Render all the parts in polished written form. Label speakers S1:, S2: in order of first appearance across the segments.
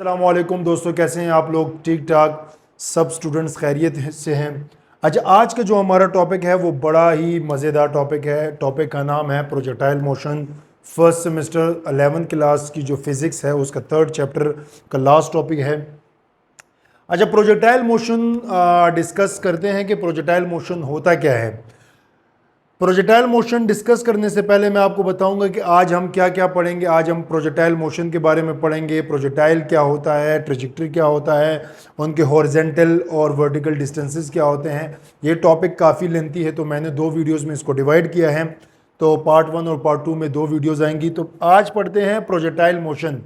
S1: अस्सलाम वालेकुम दोस्तों, कैसे हैं आप लोग? ठीक ठाक सब स्टूडेंट्स खैरियत से हैं। अच्छा, आज का जो हमारा टॉपिक है वो बड़ा ही मज़ेदार टॉपिक है। टॉपिक का नाम है projectile motion. First semester 11th class की जो फिज़िक्स है उसका 3rd चैप्टर का लास्ट टॉपिक है। अच्छा, प्रोजेक्टाइल मोशन डिस्कस करते हैं कि प्रोजेक्टाइल मोशन होता क्या है। प्रोजेक्टाइल मोशन डिस्कस करने से पहले मैं आपको बताऊंगा कि आज हम क्या क्या पढ़ेंगे। आज हम प्रोजेक्टाइल मोशन के बारे में पढ़ेंगे, प्रोजेक्टाइल क्या होता है, ट्रेजेक्टरी क्या होता है, उनके हॉरिजेंटल और वर्टिकल डिस्टेंसेस क्या होते हैं। ये टॉपिक काफ़ी लेंथी है तो मैंने 2 वीडियोस में इसको डिवाइड किया है। तो पार्ट 1 और पार्ट 2 में 2 वीडियोज़ आएंगी। तो आज पढ़ते हैं projectile motion.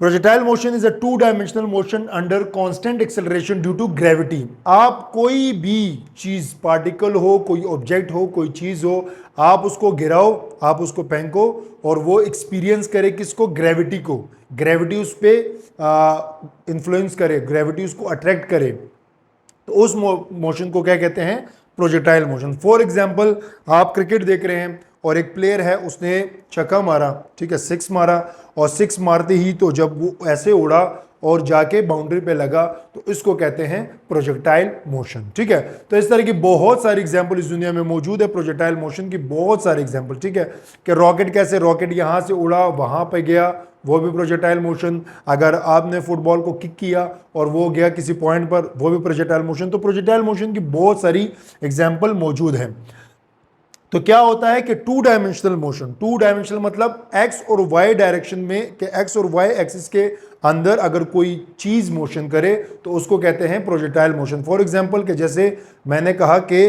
S1: Projectile motion is a 2 dimensional motion under constant acceleration due to gravity. आप कोई भी चीज, पार्टिकल हो, कोई ऑब्जेक्ट हो, कोई चीज हो, आप उसको गिराओ, आप उसको फेंको और वो एक्सपीरियंस करे किसको? ग्रेविटी को। ग्रेविटी उस पर इन्फ्लुएंस करे, ग्रेविटी उसको अट्रैक्ट करे, तो उस मोशन को क्या कहते हैं? Projectile motion. फॉर एग्जाम्पल, आप क्रिकेट देख रहे हैं और एक प्लेयर है, उसने छक्का मारा, ठीक है, 6 मारा, और 6 मारते ही तो जब वो ऐसे उड़ा और जाके बाउंड्री पे लगा तो इसको कहते हैं प्रोजेक्टाइल मोशन। ठीक है, तो इस तरह की बहुत सारी एग्जांपल इस दुनिया में मौजूद है प्रोजेक्टाइल मोशन की, बहुत सारे एग्जांपल। ठीक है, कि रॉकेट कैसे, रॉकेट यहाँ से उड़ा वहाँ पे गया, वो भी प्रोजेक्टाइल मोशन। अगर आपने फुटबॉल को किक किया और वो गया किसी पॉइंट पर, वो भी प्रोजेक्टाइल मोशन। तो प्रोजेक्टाइल मोशन की बहुत सारी एग्जांपल मौजूद हैं। तो क्या होता है कि 2 डायमेंशनल मोशन, 2 डायमेंशनल मतलब एक्स और वाई डायरेक्शन में, कि एक्स और वाई एक्सिस के अंदर अगर कोई चीज मोशन करे तो उसको कहते हैं प्रोजेक्टाइल मोशन। फॉर एग्जांपल, कि जैसे मैंने कहा कि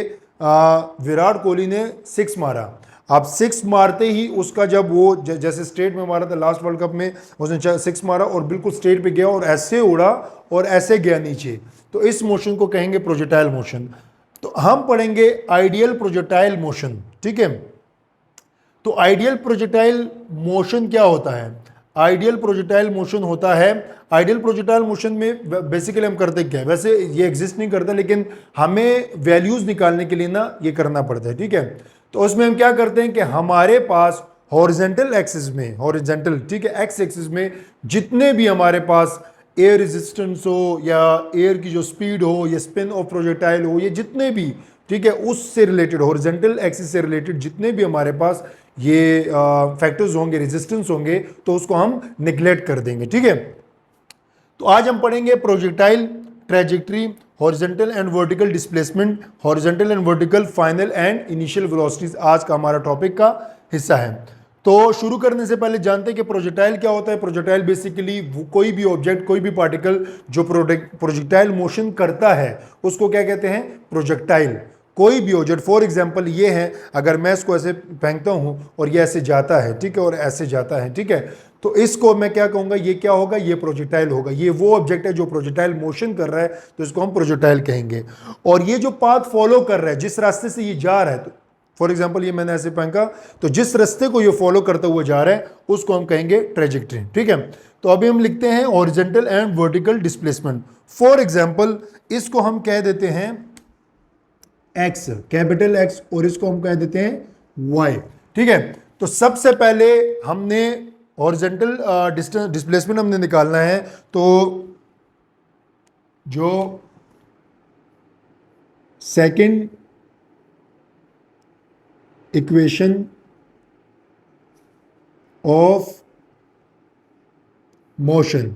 S1: विराट कोहली ने 6 मारा। अब 6 मारते ही उसका, जब वो जैसे स्ट्रेट में मारा था लास्ट वर्ल्ड कप में, उसने 6 मारा और बिल्कुल स्ट्रेट पे गया और ऐसे उड़ा और ऐसे गया नीचे, तो इस मोशन को कहेंगे प्रोजेक्टाइल मोशन। तो हम पढ़ेंगे आइडियल प्रोजेक्टाइल मोशन। ठीक है, तो आइडियल प्रोजेक्टाइल मोशन क्या होता है? आइडियल प्रोजेक्टाइल मोशन होता है, आइडियल प्रोजेक्टाइल मोशन में बेसिकली हम करते क्या है, वैसे ये एग्जिस्ट नहीं करता लेकिन हमें वैल्यूज निकालने के लिए ना ये करना पड़ता है। ठीक है, तो उसमें हम क्या करते हैं कि हमारे पास हॉरिजेंटल एक्सिस में, हॉरिजेंटल, ठीक है, एक्स एक्सिस में जितने भी हमारे पास एयर रेजिस्टेंस हो या एयर की जो स्पीड हो या स्पिन ऑफ प्रोजेक्टाइल हो, ये जितने भी, ठीक है, उससे रिलेटेड, हॉरिजेंटल एक्सिस से रिलेटेड जितने भी हमारे पास ये फैक्टर्स होंगे, रेजिस्टेंस होंगे, तो उसको हम निगलेक्ट कर देंगे। ठीक है, तो आज हम पढ़ेंगे projectile trajectory, horizontal and vertical displacement, horizontal and vertical final and initial velocities आज का हमारा टॉपिक का हिस्सा है। तो शुरू करने से पहले जानते हैं कि प्रोजेक्टाइल क्या होता है। प्रोजेक्टाइल बेसिकली कोई भी ऑब्जेक्ट, कोई भी पार्टिकल जो प्रोजेक्टाइल मोशन करता है उसको क्या कहते हैं? प्रोजेक्टाइल। कोई भी ऑब्जेक्ट, फॉर एग्जांपल ये है, अगर मैं इसको ऐसे फेंकता हूं और ये ऐसे जाता है, ठीक है, और ऐसे जाता है, ठीक है, तो इसको मैं क्या कहूंगा? ये क्या होगा? ये प्रोजेक्टाइल होगा। ये वो ऑब्जेक्ट है जो प्रोजेक्टाइल मोशन कर रहा है, तो इसको हम प्रोजेक्टाइल कहेंगे। और ये जो पाथ फॉलो कर रहा है, जिस रास्ते से ये जा रहा है, तो फॉर एग्जाम्पल ये मैंने ऐसे फेंका, तो जिस रास्ते को ये फॉलो करते हुए जा रहा है उसको हम कहेंगे ट्रेजेक्टरी। ठीक है, तो अभी हम लिखते हैं horizontal and vertical displacement. For example, इसको हम कह देते हैं एक्स, कैपिटल एक्स, और इसको हम कह देते हैं वाई। ठीक है, तो सबसे पहले हमने हॉरिजेंटल डिस्प्लेसमेंट हमने निकालना है। तो जो सेकंड इक्वेशन ऑफ मोशन,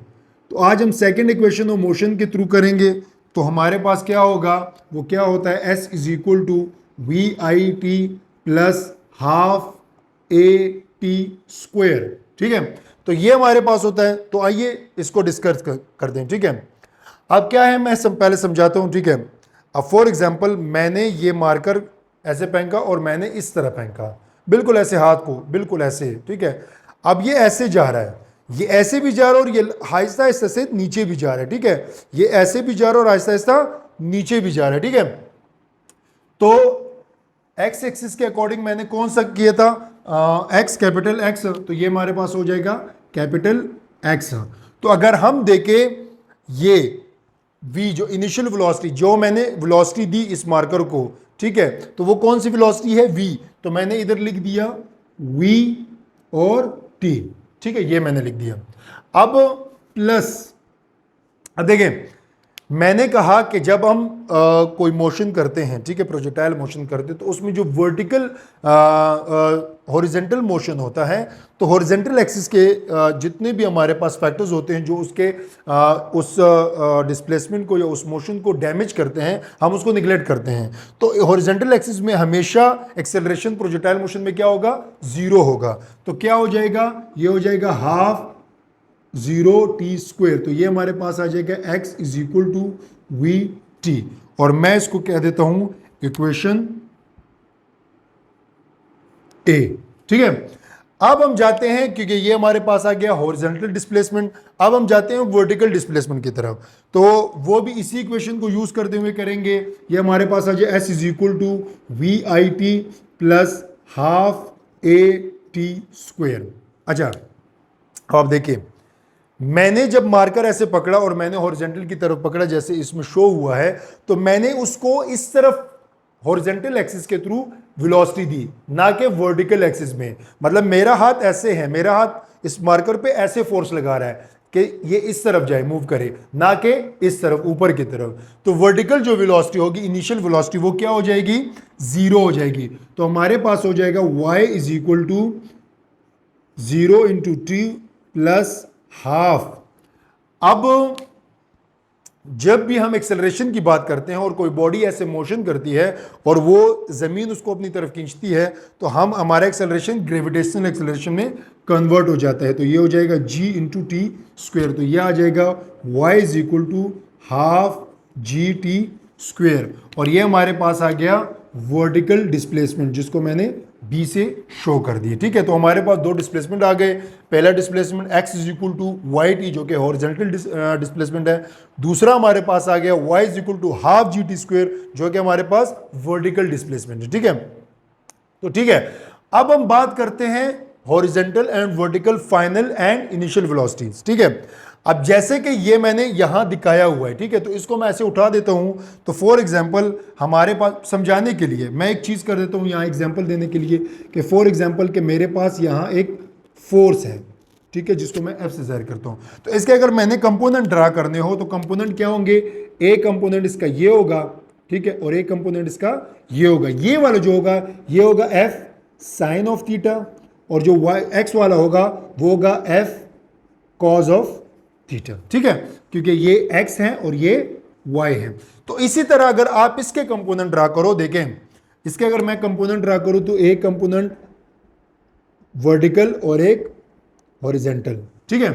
S1: तो आज हम सेकंड इक्वेशन ऑफ मोशन के थ्रू करेंगे। तो हमारे पास क्या होगा? वो क्या होता है? S is equal to V I T plus half A T square. ठीक है, तो ये हमारे पास होता है। तो आइए इसको डिस्कस कर दें। ठीक है, अब क्या है, मैं पहले समझाता हूं। ठीक है, अब फॉर एग्जांपल मैंने ये मार्कर ऐसे फेंका और मैंने इस तरह फेंका, बिल्कुल ऐसे हाथ को, बिल्कुल ऐसे। ठीक है, अब ये ऐसे जा रहा है, ये ऐसे भी जा रहा है और ये आहिस्ता आहिस्ता से नीचे भी जा रहा है। ठीक है, ये ऐसे भी जा रहा है और आहिस्ता आहिस्ता नीचे भी जा रहा है। ठीक है, तो एक्स एक्सिस के अकॉर्डिंग मैंने कौन सा किया था? एक्स, कैपिटल एक्स, तो ये हमारे पास हो जाएगा कैपिटल एक्स। तो अगर हम देखें ये v, जो इनिशियल वेलोसिटी, जो मैंने वेलोसिटी दी इस मार्कर को, ठीक है, तो वो कौन सी वेलोसिटी है? v। तो मैंने इधर लिख दिया v और t। ठीक है, ये मैंने लिख दिया। अब प्लस, अब देखें मैंने कहा कि जब हम कोई मोशन करते हैं, ठीक है, प्रोजेक्टाइल मोशन करते हैं, तो उसमें जो वर्टिकल हॉरिजेंटल मोशन होता है, तो हॉरिजेंटल एक्सिस के जितने भी हमारे पास फैक्टर्स होते हैं जो उसके उस डिस्प्लेसमेंट को या उस मोशन को डैमेज करते हैं, हम उसको निगलेक्ट करते हैं। तो हॉरिजेंटल एक्सिस में हमेशा एक्सेलरेशन प्रोजेक्टाइल मोशन में क्या होगा, जीरो होगा। तो क्या हो जाएगा, ये हो जाएगा हाफ 0t²। तो ये हमारे पास आ जाएगा x is equal to V T, और मैं इसको कह देता हूं इक्वेशन ए, ठीक है। अब हम जाते हैं, क्योंकि ये हमारे पास आ गया हॉरिजॉन्टल डिस्प्लेसमेंट, अब हम जाते हैं वर्टिकल डिस्प्लेसमेंट की तरफ। तो वो भी इसी इक्वेशन को यूज करते हुए करेंगे। ये हमारे पास आ जाए s is equal to V I T plus half a t²। अच्छा, अब देखिए मैंने जब मार्कर ऐसे पकड़ा और मैंने हॉरिजॉन्टल की तरफ पकड़ा जैसे इसमें शो हुआ है, तो मैंने उसको इस तरफ हॉरिजॉन्टल एक्सिस के थ्रू वेलोसिटी दी, ना कि वर्टिकल एक्सिस में। मतलब मेरा हाथ ऐसे है, मेरा हाथ इस मार्कर पे ऐसे फोर्स लगा रहा है कि ये इस तरफ जाए, मूव करे, ना कि इस तरफ ऊपर की तरफ। तो वर्टिकल जो वेलोसिटी होगी, इनिशियल वेलोसिटी, वो क्या हो जाएगी, जीरो हो जाएगी। तो हमारे पास हो जाएगा y is equal to 0 into T plus half. अब जब भी हम एक्सेलरेशन की बात करते हैं और कोई बॉडी ऐसे मोशन करती है और वो जमीन उसको अपनी तरफ खींचती है, तो हम हमारा एक्सेलरेशन ग्रेविटेशनल एक्सेलरेशन में कन्वर्ट हो जाता है। तो ये हो जाएगा g×t²। तो ये आ जाएगा y is equal to half g_t²। और ये हमारे पास आ गया वर्टिकल डिस्प्लेसमेंट, जिसको मैंने बी से शो कर दिए, ठीक है। तो हमारे पास दो डिस्प्लेसमेंट आ गए। पहला displacement x is equal to Y T, जो कि हॉरिजॉन्टल डिस्प्लेसमेंट है। दूसरा हमारे पास आ गया y is equal to half g_t², जो कि हमारे पास वर्टिकल डिस्प्लेसमेंट है, ठीक है। तो ठीक है, अब हम बात करते हैं horizontal and vertical final and initial velocities, ठीक है। अब जैसे कि ये मैंने यहां दिखाया हुआ है, ठीक है, तो इसको मैं ऐसे उठा देता हूं। तो फॉर एग्जांपल हमारे पास समझाने के लिए मैं एक चीज कर देता हूं यहां एग्जांपल देने के लिए, कि फॉर एग्जांपल कि मेरे पास यहां एक फोर्स है, ठीक है, जिसको मैं F से जाहिर करता हूं। तो इसके अगर मैंने कंपोनेंट ड्रा करने हो तो कंपोनेंट क्या होंगे, ए कंपोनेंट इसका ये होगा, ठीक है, और ए कंपोनेंट इसका ये होगा। ये वाला जो होगा ये होगा F साइन ऑफ थीटा, और जो x वाला होगा वो होगा F कॉज ऑफ थीटा, ठीक है, क्योंकि ये x है और ये y है। तो इसी तरह अगर आप इसके कंपोनेंट ड्रा करो, देखें इसके अगर मैं कंपोनेंट ड्रा करूं तो एक कंपोनेंट वर्टिकल और एक हॉरिजॉन्टल, ठीक है।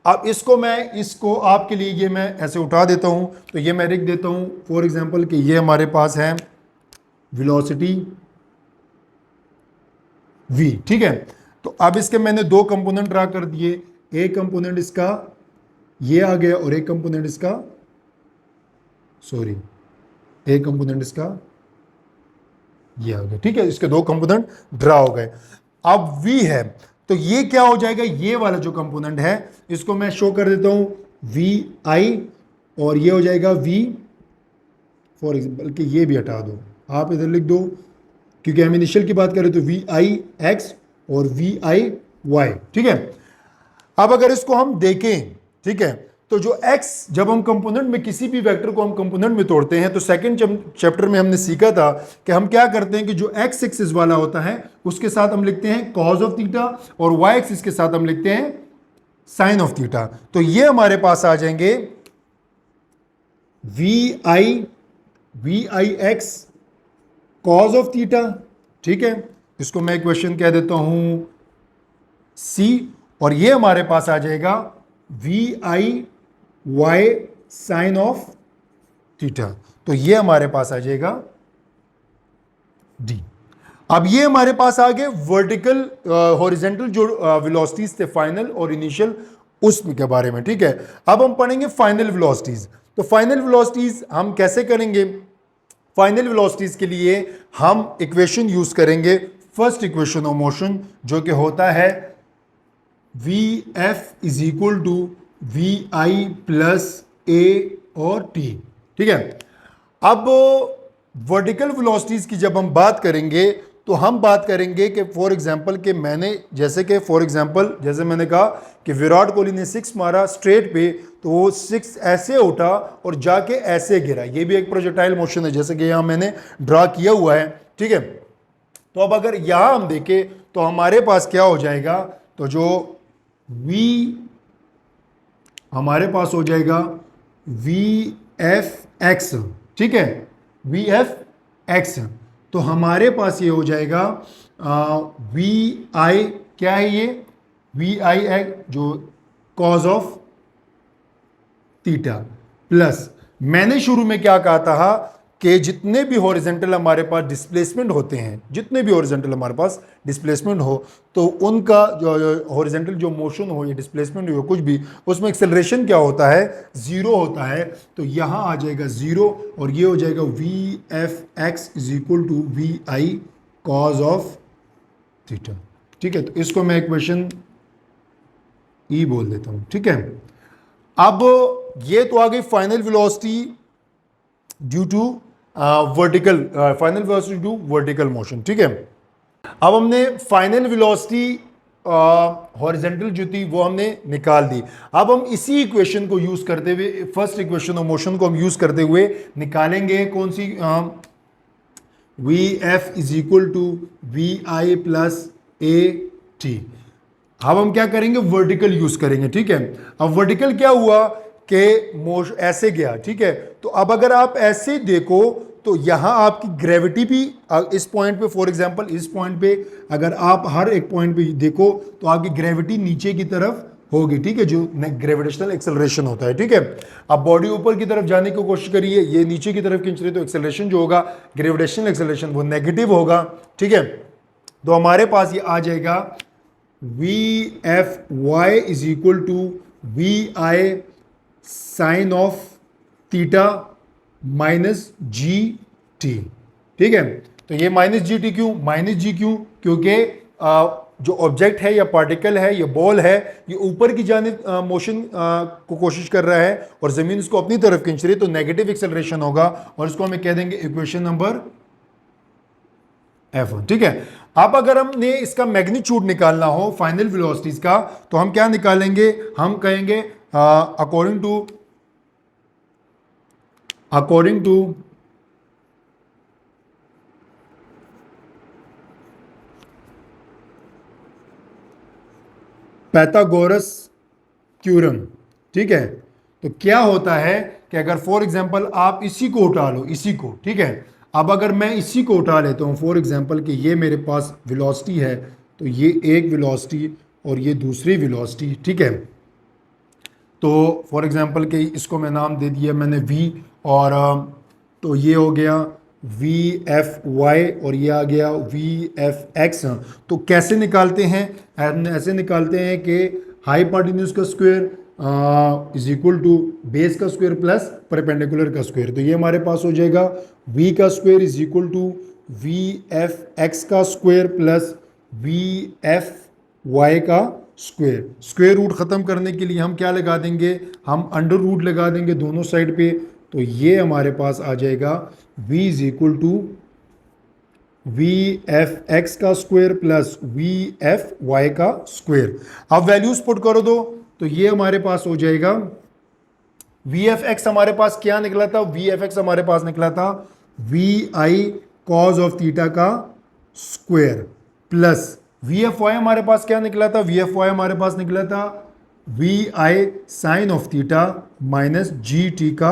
S1: अब इसको आपके लिए ये मैं ऐसे उठा देता हूं। तो ये मैं लिख देता हूं फॉर एग्जांपल कि ये हमारे पास है वेलोसिटी v, ठीक है। तो अब इसके मैंने दो कंपोनेंट ड्रा कर दिए, एक कंपोनेंट इसका ये आ गया और एक कंपोनेंट इसका, सॉरी, एक कंपोनेंट इसका ये आ गया, ठीक है। इसके दो कंपोनेंट ड्रा हो गए। अब v है, तो ये क्या हो जाएगा, ये वाला जो कंपोनेंट है इसको मैं शो कर देता हूं vi, और ये हो जाएगा v फॉर एग्जाम्पल कि ये भी हटा दो, आप इधर लिख दो, क्योंकि हम इनिशियल की बात करें तो vi(x) और vi(y), ठीक है। अब अगर इसको हम देखें, ठीक है, तो जो x, जब हम कंपोनेंट में किसी भी वेक्टर को हम कंपोनेंट में तोड़ते हैं, तो सेकंड चैप्टर में हमने सीखा था कि हम क्या करते हैं कि जो x एक्सिस वाला होता है उसके साथ हम लिखते हैं कॉज ऑफ थीटा, और y एक्सिस के साथ हम लिखते हैं साइन ऑफ थीटा। तो ये हमारे पास आ जाएंगे vi(x) कॉज ऑफ थीटा, ठीक है, इसको मैं इक्वेशन कह देता हूं c, और ये हमारे पास आ जाएगा vi(y) साइन ऑफ थीटा। तो ये हमारे पास आ जाएगा d। अब ये हमारे पास आ गए वर्टिकल हॉरिजॉन्टल जो वेलोसिटीज थे फाइनल और इनिशियल, उसके बारे में, ठीक है। अब हम पढ़ेंगे फाइनल वेलोसिटीज। तो फाइनल वेलोसिटीज हम कैसे करेंगे, फाइनल वेलोसिटीज के लिए हम इक्वेशन यूज करेंगे फर्स्ट इक्वेशन ऑफ मोशन, जो कि होता है Vf is equal to Vi plus a और t, ठीक है। अब वर्टिकल वेलोसिटीज की जब हम बात करेंगे तो हम बात करेंगे कि फॉर एग्जांपल कि मैंने जैसे मैंने कहा कि विराट कोहली ने 6 मारा स्ट्रेट पे, तो वो 6 ऐसे उठा और जाके ऐसे गिरा। ये भी एक प्रोजेक्टाइल मोशन है, जैसे कि यहाँ मैंने ड्रा किया हुआ है, ठीक है। तो अब अगर यहाँ हम देखें तो हमारे पास क्या हो जाएगा, तो जो v हमारे पास हो जाएगा VFX, ठीक है, VFX। तो हमारे पास ये हो जाएगा VI, क्या है ये, VI जो कॉज ऑफ थीटा, प्लस मैंने शुरू में क्या कहा था कि जितने भी हॉरिजेंटल हमारे पास डिस्प्लेसमेंट होते हैं, जितने भी हॉरिजेंटल हमारे पास डिस्प्लेसमेंट हो, तो उनका जो हॉरिजेंटल जो मोशन हो या डिस्प्लेसमेंट हो कुछ भी, उसमें एक्सेलरेशन क्या होता है, जीरो होता है। तो यहाँ आ जाएगा जीरो और ये हो जाएगा VFX is equal to VI cos of theta, ठीक है। तो इसको मैं इक्वेशन ई बोल देता हूँ, ठीक है। अब ये तो आ गई final velocity due to vertical motion, ठीक है। अब हमने फाइनल वेलोसिटी हॉरिजॉन्टल जो थी वो हमने निकाल दी। अब हम इसी इक्वेशन को यूज करते हुए, फर्स्ट इक्वेशन ऑफ मोशन को हम यूज करते हुए निकालेंगे कौन सी, VF is equal to VI plus AT। अब हम क्या करेंगे, वर्टिकल यूज करेंगे, ठीक है। अब वर्टिकल क्या हुआ कि मोशन ऐसे गया, ठीक है। तो अब अगर आप ऐसे देखो तो यहां आपकी ग्रेविटी भी इस पॉइंट पे, फॉर एग्जांपल इस पॉइंट पे अगर आप हर एक पॉइंट पे देखो तो आपकी ग्रेविटी नीचे की तरफ होगी, ठीक है, जो ग्रेविटेशनल एक्सेलरेशन होता है, ठीक है। अब बॉडी ऊपर की तरफ जाने की कोशिश करिए, ये नीचे की तरफ खींच रही, तो एक्सेलरेशन जो होगा ग्रेविटेशनल एक्सेलरेशन वो नेगेटिव होगा, ठीक है। तो हमारे पास ये आ जाएगा VFY is equal to VI sine of theta minus GT, ठीक है। तो ये माइनस GT क्यों, माइनस G क्यों, क्योंकि जो ऑब्जेक्ट है या पार्टिकल है या बॉल है, ये ऊपर की जानिब मोशन को कोशिश कर रहा है और जमीन इसको अपनी तरफ खींच रही है, तो नेगेटिव एक्सेलरेशन होगा और इसको हमें कह देंगे इक्वेशन नंबर F1, ठीक है। अब अगर हमने इसका मैग्नीट्यूड निकालना हो फाइनल वेलोसिटीज का, तो हम क्या निकालेंगे, हम कहेंगे अकॉर्डिंग टू पैथागोरस थ्योरम, ठीक है। तो क्या होता है कि अगर फॉर एग्जांपल आप इसी को उठा लो, इसी को, ठीक है। अब अगर मैं इसी को उठा लेता हूं फॉर एग्जांपल कि ये मेरे पास वेलोसिटी है, तो ये एक वेलोसिटी और ये दूसरी वेलोसिटी, ठीक है। तो फॉर एग्जांपल कि इसको मैं नाम दे दिया मैंने V, और तो ये हो गया VFY और ये आ गया VFX। तो कैसे निकालते हैं, ऐसे निकालते हैं कि हाइपोटेन्यूज का square is equal to base का स्क्वायर प्लस परपेंडिकुलर का स्क्वायर। तो ये हमारे पास हो जाएगा V का square is equal to VFX का स्क्वायर प्लस VFY का स्क्वायर। स्क्वायर रूट ख़त्म करने के लिए हम क्या लगा देंगे, हम अंडर रूट लगा देंगे दोनों साइड पे। तो ये हमारे पास आ जाएगा V is equal to VFX का स्क्वायर प्लस VFY का स्क्वायर। अब वैल्यूज पुट करो दो, तो ये हमारे पास हो जाएगा VFX हमारे पास क्या निकला था, VFX हमारे पास निकला था VI कॉज ऑफ थीटा का स्क्वायर प्लस VFY हमारे पास क्या निकला था, VFY हमारे पास निकला था VI sine of theta minus GT का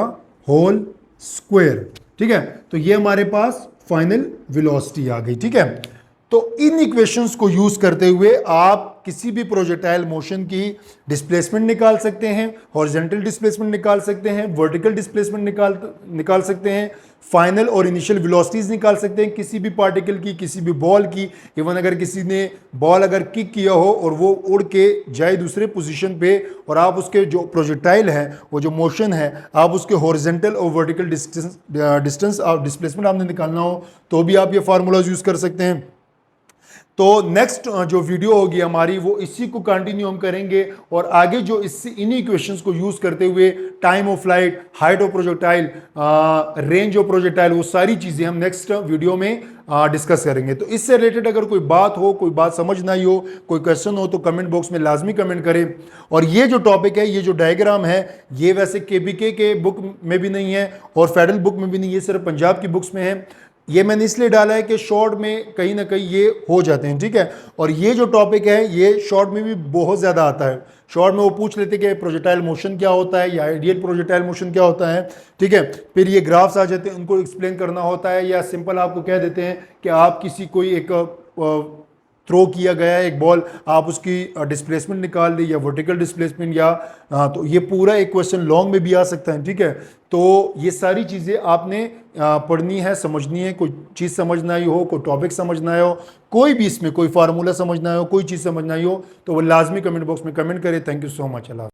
S1: होल स्क्वायर, ठीक है। तो ये हमारे पास फाइनल वेलोसिटी आ गई, ठीक है। तो इन इक्वेशंस को यूज करते हुए आप किसी भी प्रोजेक्टाइल मोशन की डिस्प्लेसमेंट निकाल सकते हैं, हॉरिजॉन्टल डिस्प्लेसमेंट निकाल सकते हैं, वर्टिकल डिस्प्लेसमेंट निकाल सकते हैं, फाइनल और इनिशियल वेलोसिटीज निकाल सकते हैं किसी भी पार्टिकल की, किसी भी बॉल की। इवन अगर किसी ने बॉल अगर किक किया हो और वो उड़ के जाए दूसरे पोजीशन पे और आप उसके जो प्रोजेक्टाइल है, वो जो मोशन है, आप उसके हॉरिजॉन्टल और वर्टिकल डिस्टेंस और डिस्प्लेसमेंट आपने निकालना हो, तो भी आप ये फार्मूलाज यूज कर सकते हैं। तो नेक्स्ट जो वीडियो होगी हमारी वो इसी को कंटिन्यू हम करेंगे और आगे जो इससे इन्हीं क्वेश्चंस को यूज करते हुए time of flight, height of projectile, range of projectile, वो सारी चीजें हम नेक्स्ट वीडियो में डिस्कस करेंगे। तो इससे रिलेटेड अगर कोई बात हो, कोई बात समझ ना आई हो, कोई क्वेश्चन हो तो कमेंट बॉक्स में लाजमी कमेंट करें। और ये जो टॉपिक है, ये जो डायग्राम है, ये वैसे केबीके के बुक में भी नहीं है और फेडरल बुक में भी नहीं है, सिर्फ पंजाब की बुक्स में है। ये मैंने इसलिए डाला है कि शॉर्ट में कहीं ना कहीं ये हो जाते हैं, ठीक है। और ये जो टॉपिक है ये शॉर्ट में भी बहुत ज़्यादा आता है। शॉर्ट में वो पूछ लेते कि प्रोजेक्टाइल मोशन क्या होता है या आइडियल प्रोजेक्टाइल मोशन क्या होता है, ठीक है। फिर ये ग्राफ्स आ जाते हैं, उनको एक्सप्लेन करना होता है, या सिंपल आपको कह देते हैं कि आप किसी कोई एक थ्रो किया गया है एक बॉल, आप उसकी डिस्प्लेसमेंट निकाल दें या वर्टिकल डिस्प्लेसमेंट, या तो ये पूरा एक क्वेश्चन लॉन्ग में भी आ सकता है, ठीक है। तो ये सारी चीज़ें आपने पढ़नी है, समझनी है। कोई चीज़ समझना ही हो, कोई टॉपिक समझना हो, कोई भी इसमें कोई फार्मूला समझना हो, कोई चीज़ समझना ही हो, तो वो लाजमी कमेंट बॉक्स में कमेंट करें। Thank you so much. Allah.